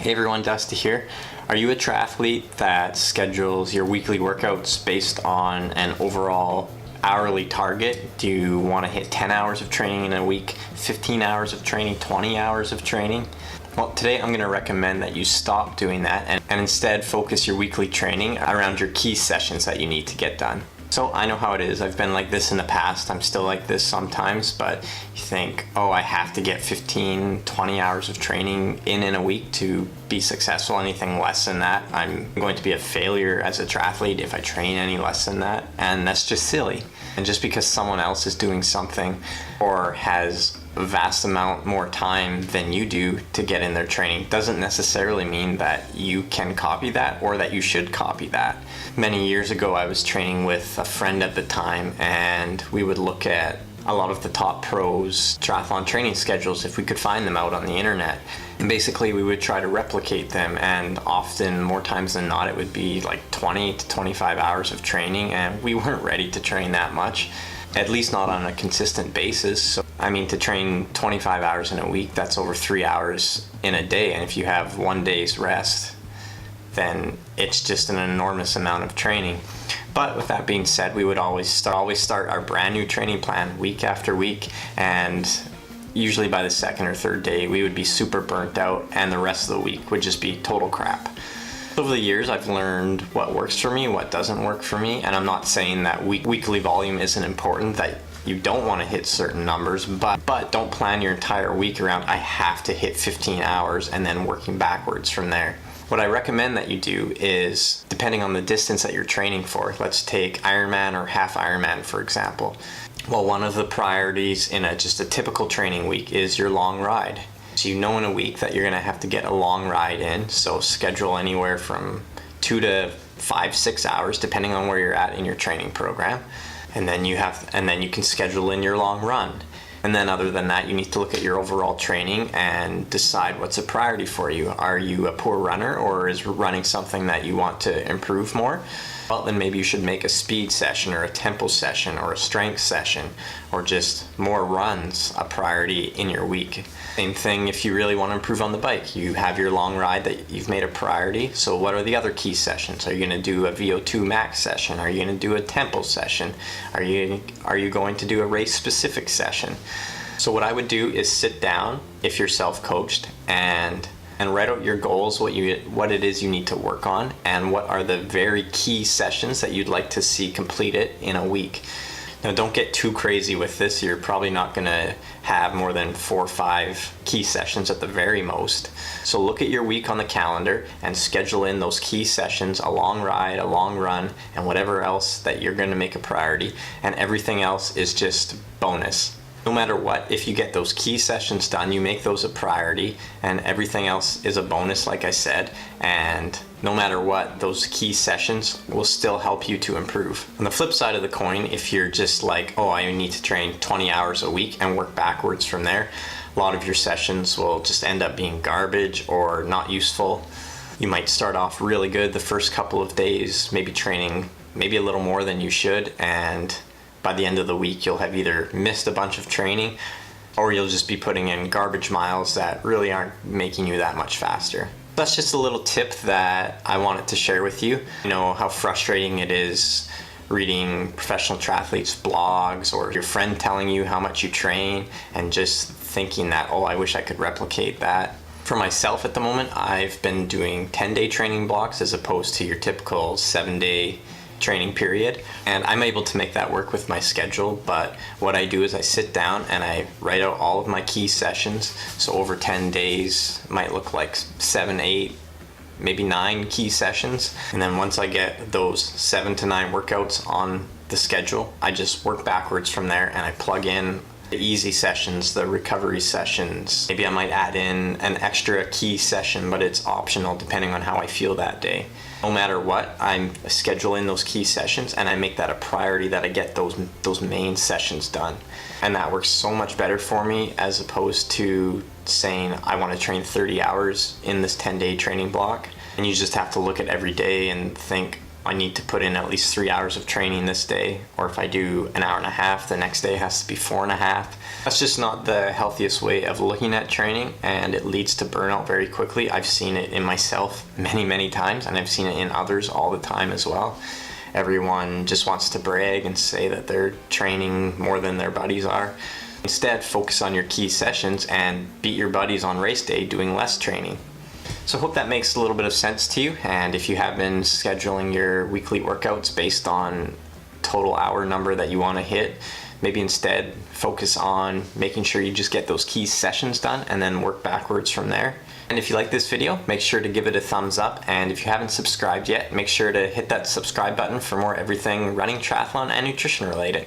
Hey everyone, Dusty here. Are you a triathlete that schedules your weekly workouts based on an overall hourly target? Do you want to hit 10 hours of training in a week, 15 hours of training, 20 hours of training? Well, today I'm going to recommend that you stop doing that and instead focus your weekly training around your key sessions that you need to get done. So I know how it is. I've been like this in the past. I'm still like this sometimes, but you think, oh, I have to get 15, 20 hours of training in a week to be successful. Anything less than that, I'm going to be a failure as a triathlete if I train any less than that. And that's just silly. And just because someone else is doing something or has a vast amount more time than you do to get in their training doesn't necessarily mean that you can copy that or that you should copy that. Many years ago, I was training with a friend at the time, and we would look at a lot of the top pros' triathlon training schedules if we could find them out on the internet. And basically, we would try to replicate them, and often, more times than not, it would be like 20 to 25 hours of training, and we weren't ready to train that much, at least not on a consistent basis. So, I mean, to train 25 hours in a week, that's over 3 hours in a day, and if you have one day's rest, then it's just an enormous amount of training. But with that being said, we would always start our brand new training plan week after week, and usually by the second or third day we would be super burnt out and the rest of the week would just be total crap. Over the years, I've learned what works for me, what doesn't work for me, and I'm not saying that weekly volume isn't important, that you don't want to hit certain numbers, but don't plan your entire week around I have to hit 15 hours and then working backwards from there. What I recommend that you do is, depending on the distance that you're training for, let's take Ironman or half Ironman for example. Well, one of the priorities in just a typical training week is your long ride. So you know in a week that you're going to have to get a long ride in, so schedule anywhere from 2 to 5, 6 hours depending on where you're at in your training program. And then you can schedule in your long run. And then other than that, you need to look at your overall training and decide what's a priority for you. Are you a poor runner, or is running something that you want to improve more? Well, then maybe you should make a speed session or a tempo session or a strength session or just more runs a priority in your week. Same thing if you really want to improve on the bike. You have your long ride that you've made a priority. So what are the other key sessions? Are you going to do a VO2 max session? Are you going to do a tempo session? Are you going to do a race specific session? So what I would do is sit down, if you're self-coached, and write out your goals, what it is you need to work on, and what are the very key sessions that you'd like to see completed in a week. Now, don't get too crazy with this. You're probably not going to have more than 4 or 5 key sessions at the very most. So look at your week on the calendar and schedule in those key sessions, a long ride, a long run, and whatever else that you're going to make a priority, and everything else is just bonus. No matter what, if you get those key sessions done, you make those a priority, and everything else is a bonus, like I said, and no matter what, those key sessions will still help you to improve. On the flip side of the coin, if you're just like, oh, I need to train 20 hours a week and work backwards from there, a lot of your sessions will just end up being garbage or not useful. You might start off really good the first couple of days, maybe training maybe a little more than you should, and by the end of the week, you'll have either missed a bunch of training or you'll just be putting in garbage miles that really aren't making you that much faster. That's just a little tip that I wanted to share with you. You know how frustrating it is reading professional triathletes' blogs or your friend telling you how much you train and just thinking that, oh, I wish I could replicate that. For myself at the moment, I've been doing 10-day training blocks as opposed to your typical 7-day training period, and I'm able to make that work with my schedule. But what I do is I sit down and I write out all of my key sessions. So over 10 days might look like 7, 8, maybe 9 key sessions, and then once I get those 7 to 9 workouts on the schedule, I just work backwards from there and I plug in the easy sessions, the recovery sessions. Maybe I might add in an extra key session, but it's optional depending on how I feel that day. No matter what, I'm scheduling those key sessions and I make that a priority that I get those main sessions done. And that works so much better for me as opposed to saying I want to train 30 hours in this 10-day training block. And you just have to look at every day and think, I need to put in at least 3 hours of training this day, or if I do an hour and a half, the next day has to be 4.5. That's just not the healthiest way of looking at training, and it leads to burnout very quickly. I've seen it in myself many times, and I've seen it in others all the time as well. Everyone just wants to brag and say that they're training more than their buddies are. Instead, focus on your key sessions and beat your buddies on race day doing less training. So I hope that makes a little bit of sense to you, and if you have been scheduling your weekly workouts based on total hour number that you want to hit, maybe instead focus on making sure you just get those key sessions done and then work backwards from there. And if you like this video, make sure to give it a thumbs up, and if you haven't subscribed yet, make sure to hit that subscribe button for more everything running, triathlon, and nutrition related.